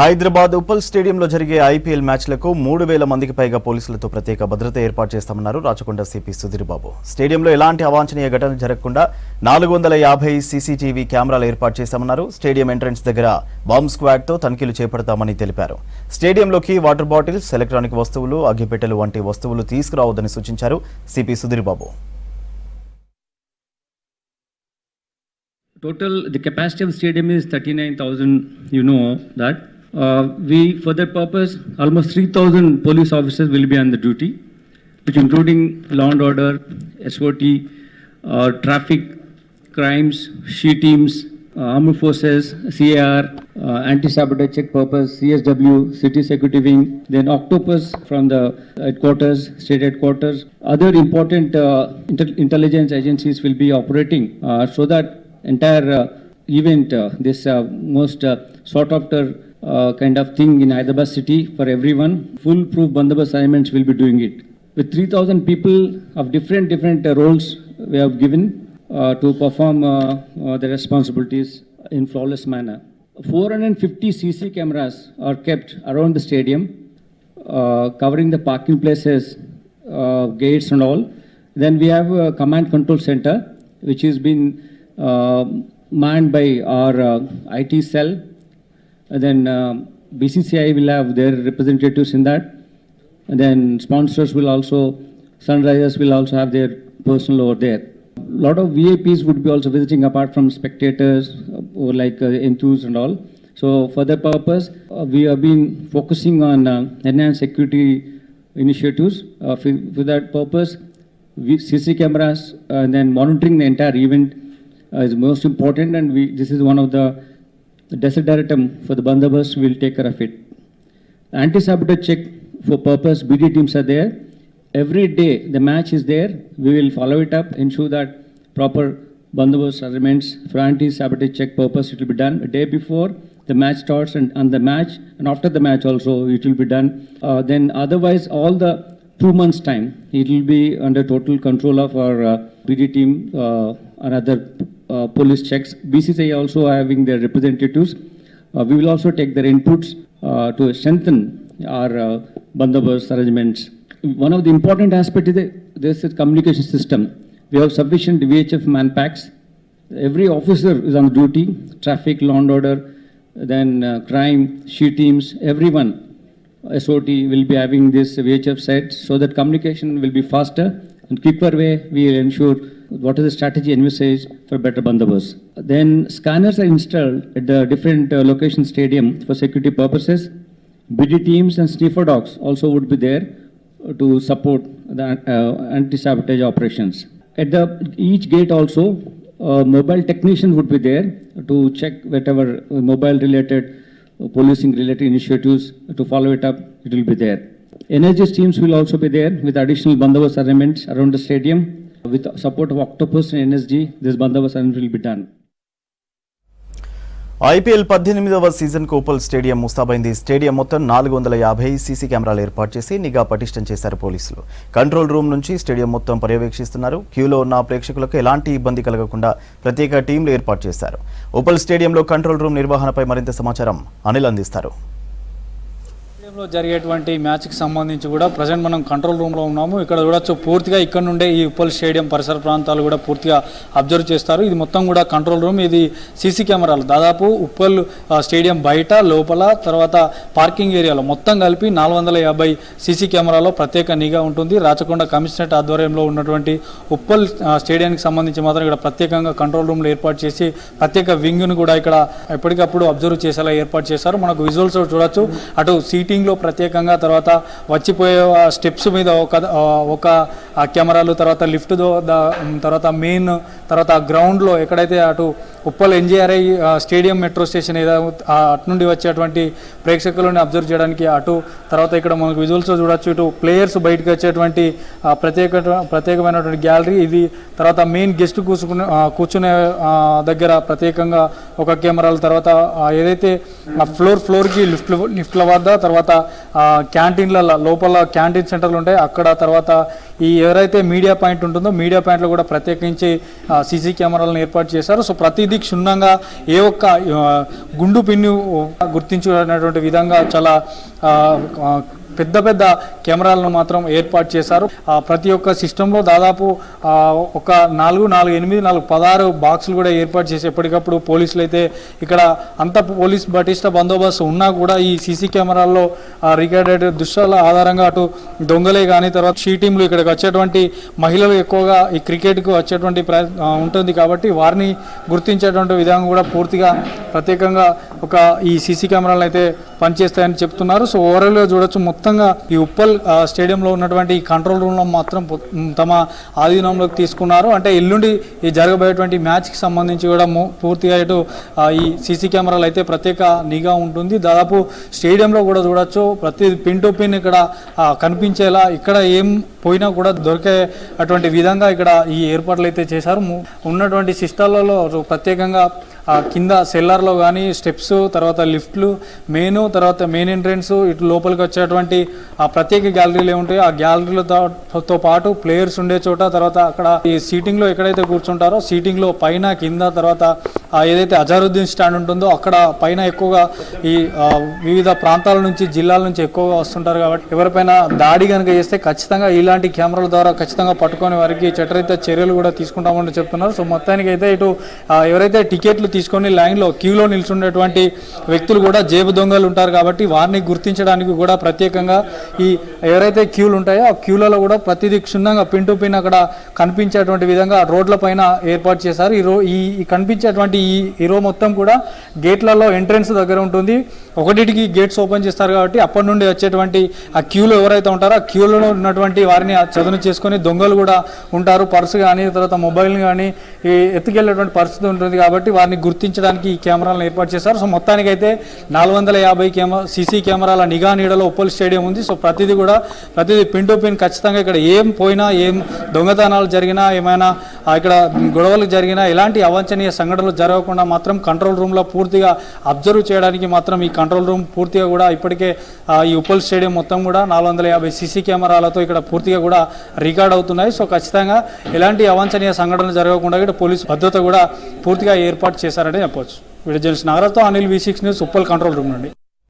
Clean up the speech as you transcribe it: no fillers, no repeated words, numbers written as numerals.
హైదరాబాద్ ఉప్పల్ స్టేడియంలో జరిగే ఐపీఎల్ మ్యాచ్లకు 3000 మందికి పైగా పోలీసులతో ప్రత్యేక భద్రత ఏర్పాటు చేస్తామన్నారు రాచకొండ సిపి సుధీర్ బాబు. స్టేడియంలో ఎలాంటి అవాంఛనీయ ఘటనలు జరగకుండా 450 సీసీటీవీ కెమెరాలు ఏర్పాటు చేశామన్నారు. స్టేడియం ఎంట్రన్స్ దగ్గర బాంబ్ స్క్వాడ్తో తనిఖీలు చేపడతామని తెలిపారు. స్టేడియంలోకి వాటర్ బాటిల్స్, ఎలక్ట్రానిక్ వస్తువులు, అగ్గిపెట్టెలు వంటి వస్తువులు తీసుకురావద్దని సూచించారు CP Sudheer Babu. Total, the capacity of the stadium is 39,000, you know that. For that purpose, almost 3,000 police officers will be on the duty, which including law and order, SOT, traffic, crimes, SHE teams, armed forces, CAR, anti-sabotage check purpose, CSW, city security wing, then Octopus from the headquarters, state headquarters. Other important intelligence agencies will be operating so that entire event, this most sought after kind of thing in Hyderabad city for everyone, full-proof bandobast assignments will be doing it. With 3,000 people of different roles we have given to perform the responsibilities in flawless manner. 450 CC cameras are kept around the stadium, covering the parking places, gates and all. Then we have a command control center which has been manned by our IT cell. And then BCCI will have their representatives in that. And then sponsors will also, Sunrisers will also have their personnel over there. A lot of VIPs would be also visiting apart from spectators or like enthus and all. So for that purpose, we have been focusing on enhanced security initiatives. For that purpose, CC cameras and then monitoring the entire event is most important, and this is one of the desideratum for the bandobast. Will take care of it. Anti-sabotage check for purpose, BD teams are there. Every day the match is there. We will follow it up, ensure that proper bandobast arrangements for anti-sabotage check purpose. It will be done a day before the match starts and on the match, and after the match also it will be done. Then otherwise all the 2 months time it will be under total control of our BD team and other police checks. BCCI also having their representatives. We will also take their inputs to strengthen our bandobast arrangements. One of the important aspects is this communication system. We have sufficient VHF manpacks. Every officer is on duty, traffic, law and order, then crime, SHE teams, everyone. SOT will be having this VHF sets so that communication will be faster and quicker way. We will ensure what is the strategy envisaged for better bandobast. Then scanners are installed at the different location stadium for security purposes. BD teams and sniffer dogs also would be there to support the anti-sabotage operations. At each gate also, mobile technician would be there to check whatever mobile related, policing related initiatives to follow it up. It will be there. NSG teams will also be there with additional bandobast arrangements around the stadium. With support of Octopus and NSG, this bandobast arrangement will be done. IPL 18వ సీజన్కు Uppal stadium ముస్తాబైంది. Stadium మొత్తం 450 CC కెమెరాలు ఏర్పాటు చేసి నిఘా పటిష్టం చేశారు పోలీసులు. కంట్రోల్ రూమ్ నుంచి స్టేడియం మొత్తం పర్యవేక్షిస్తున్నారు. క్యూలో ఉన్న ప్రేక్షకులకు ఎలాంటి ఇబ్బంది కలగకుండా ప్రత్యేక టీంలు ఏర్పాటు చేశారు. ఉప్పల్ స్టేడియంలో కంట్రోల్ రూమ్ నిర్వహణపై మరింత సమాచారం అనిల్ అందిస్తారు. స్టేడియంలో జరిగేటువంటి మ్యాచ్కి సంబంధించి కూడా ప్రజెంట్ మనం కంట్రోల్ రూమ్లో ఉన్నాము. ఇక్కడ చూడొచ్చు పూర్తిగా ఇక్కడ నుండే ఈ ఉప్పల్ స్టేడియం పరిసర ప్రాంతాలు కూడా పూర్తిగా అబ్జర్వ్ చేస్తారు. ఇది మొత్తం కూడా కంట్రోల్ రూమ్. ఇది సీసీ కెమెరాలు దాదాపు ఉప్పల్ స్టేడియం బయట, లోపల, తర్వాత పార్కింగ్ ఏరియాలో మొత్తం కలిపి 450 సీసీ కెమెరాలో ప్రత్యేక నిఘా ఉంటుంది. రాచకొండ కమిషనరేట్ ఆధ్వర్యంలో ఉన్నటువంటి ఉప్పల్ స్టేడియానికి సంబంధించి మాత్రం ఇక్కడ ప్రత్యేకంగా కంట్రోల్ రూమ్లు ఏర్పాటు చేసి ప్రత్యేక వింగ్ను కూడా ఇక్కడ ఎప్పటికప్పుడు అబ్జర్వ్ చేసేలా ఏర్పాటు చేశారు. మనకు విజువల్స్ చూడొచ్చు. అటు సీటింగ్లో ప్రత్యేకంగా, తర్వాత వచ్చిపోయే స్టెప్స్ మీద ఒక కెమెరాలు, తర్వాత లిఫ్ట్, తర్వాత మెయిన్, తర్వాత గ్రౌండ్లో ఎక్కడైతే అటు Uppal NGRI stadium metro station అటు నుండి వచ్చేటువంటి ప్రేక్షకులను అబ్జర్వ్ చేయడానికి అటు, తర్వాత ఇక్కడ మనకు విజువల్స్ చూడొచ్చు. ఇటు ప్లేయర్స్ బయటకు వచ్చేటువంటి ప్రత్యేకమైనటువంటి గ్యాలరీ ఇది. తర్వాత మెయిన్ గెస్ట్ కూర్చునే దగ్గర ప్రత్యేకంగా ఒక కెమెరాలు, తర్వాత ఏదైతే ఫ్లోర్కి లిఫ్ట్ల వద్ద, తర్వాత తర్వాత క్యాంటీన్ల లోపల క్యాంటీన్ సెంటర్లు ఉంటాయి అక్కడ, తర్వాత ఈ ఎవరైతే మీడియా పాయింట్ ఉంటుందో మీడియా పాయింట్లో కూడా ప్రత్యేకించి సీసీ కెమెరాలను ఏర్పాటు చేశారు. సో ప్రతిదీ క్షుణ్ణంగా ఏ ఒక్క గుండు పిన్ను గుర్తించుకునేటువంటి విధంగా చాలా పెద్ద పెద్ద కెమెరాలను మాత్రం ఏర్పాటు చేశారు. ప్రతి ఒక్క సిస్టంలో దాదాపు ఒక 16 బాక్సులు కూడా ఏర్పాటు చేసి ఎప్పటికప్పుడు పోలీసులు అయితే ఇక్కడ అంత పోలీస్ బటిష్ట బందోబస్తు ఉన్నా కూడా ఈ సీసీ కెమెరాల్లో రికార్డెడ్ దృశ్యాల ఆధారంగా అటు దొంగలే కానీ తర్వాత షీ టీంలు ఇక్కడికి వచ్చేటువంటి మహిళలు ఎక్కువగా ఈ క్రికెట్కు వచ్చేటువంటి ఉంటుంది కాబట్టి వారిని గుర్తించేటువంటి విధానం కూడా పూర్తిగా ప్రత్యేకంగా ఒక ఈ సీసీ కెమెరాలు అయితే పనిచేస్తాయని చెప్తున్నారు. సో ఓవరాల్గా చూడొచ్చు మొత్తంగా ఈ ఉప్పల్ స్టేడియంలో ఉన్నటువంటి ఈ కంట్రోల్ రూమ్లో మాత్రం తమ ఆధీనంలోకి తీసుకున్నారు. అంటే ఎల్లుండి ఈ జరగబోయేటువంటి మ్యాచ్కి సంబంధించి కూడా పూర్తిగా ఇటు ఈ సీసీ కెమెరాలు అయితే ప్రత్యేక నిఘా ఉంటుంది. దాదాపు స్టేడియంలో కూడా చూడొచ్చు ప్రతి పిన్ టు పిన్ ఇక్కడ కనిపించేలా ఇక్కడ ఏం పోయినా కూడా దొరికే అటువంటి విధంగా ఇక్కడ ఈ ఏర్పాట్లు అయితే చేశారు. ఉన్నటువంటి సిస్టాలలో ప్రత్యేకంగా కింద సెల్లార్లో కానీ స్టెప్స్, తర్వాత లిఫ్ట్లు, తర్వాత మెయిన్ ఎంట్రెన్స్, ఇటు లోపలికి వచ్చేటువంటి ఆ ప్రత్యేక గ్యాలరీలు ఏముంటాయో ఆ గ్యాలరీలతో పాటు ప్లేయర్స్ ఉండే చోట, తర్వాత అక్కడ ఈ సీటింగ్లో ఎక్కడైతే కూర్చుంటారో సీటింగ్లో పైన కింద, తర్వాత ఏదైతే అజారుద్దీన్ స్టాండ్ ఉంటుందో అక్కడ పైన ఎక్కువగా ఈ వివిధ ప్రాంతాల నుంచి జిల్లాల నుంచి ఎక్కువగా వస్తుంటారు కాబట్టి ఎవరిపైన దాడి కనుక చేస్తే ఖచ్చితంగా ఇలాంటి కెమెరాల ద్వారా ఖచ్చితంగా పట్టుకొని వారికి చట్టరీత్యా చర్యలు కూడా తీసుకుంటామని చెప్తున్నారు. సో మొత్తానికి అయితే ఇటు ఎవరైతే టికెట్లు తీసుకొని లైన్లో క్యూలో నిల్చుండేటువంటి వ్యక్తులు కూడా జేబు దొంగలు ఉంటారు కాబట్టి వారిని గుర్తించడానికి కూడా ప్రత్యేకంగా ఈ ఎవరైతే క్యూలు ఉంటాయో ఆ క్యూలలో కూడా ప్రతిదీ క్షుణ్ణంగా పిన్ టు పిన్ అక్కడ కనిపించేటువంటి విధంగా రోడ్ల పైన ఏర్పాటు చేశారు. ఈ కనిపించేటువంటి ఈ రో మొత్తం కూడా గేట్లలో ఎంట్రెన్స్ దగ్గర ఉంటుంది. ఒకటికి గేట్స్ ఓపెన్ చేస్తారు కాబట్టి అప్పటి నుండి వచ్చేటువంటి ఆ క్యూలో ఎవరైతే ఉంటారో ఆ క్యూలో ఉన్నటువంటి వారిని చదును చేసుకొని దొంగలు కూడా ఉంటారు. పర్సు కానీ తర్వాత మొబైల్ కానీ ఎత్తుకెళ్ళేటువంటి పరిస్థితి ఉంటుంది కాబట్టి వారిని గుర్తించడానికి ఈ కెమెరాలను ఏర్పాటు చేశారు. సో మొత్తానికి అయితే 450 సీసీ కెమెరాల నిఘా నీడలో ఉప్పల్ స్టేడియం ఉంది. సో ప్రతిదీ పిన్ టు పిన్ ఖచ్చితంగా ఇక్కడ ఏం పోయినా, ఏం దొంగతనాలు జరిగినా, ఏమైనా ఇక్కడ గొడవలు జరిగినా, ఎలాంటి అవాంఛనీయ సంఘటనలు జరగకుండా మాత్రం కంట్రోల్ రూమ్లో పూర్తిగా అబ్జర్వ్ చేయడానికి మాత్రం ఈ కంట్రోల్ రూమ్ పూర్తిగా కూడా ఇప్పటికే ఈ ఉప్పల్ స్టేడియం మొత్తం కూడా 450 సీసీ కెమెరాలతో ఇక్కడ పూర్తిగా కూడా రికార్డ్ అవుతున్నాయి. సో ఖచ్చితంగా ఎలాంటి అవాంఛనీయ సంఘటనలు జరగకుండా ఇక్కడ పోలీసు భద్రత కూడా పూర్తిగా ఏర్పాటు చేశారని చెప్పవచ్చు. వీడియో జర్నలిస్ట్ నాగరాజ్తో Anil, V6 news, Uppal control room నుండి.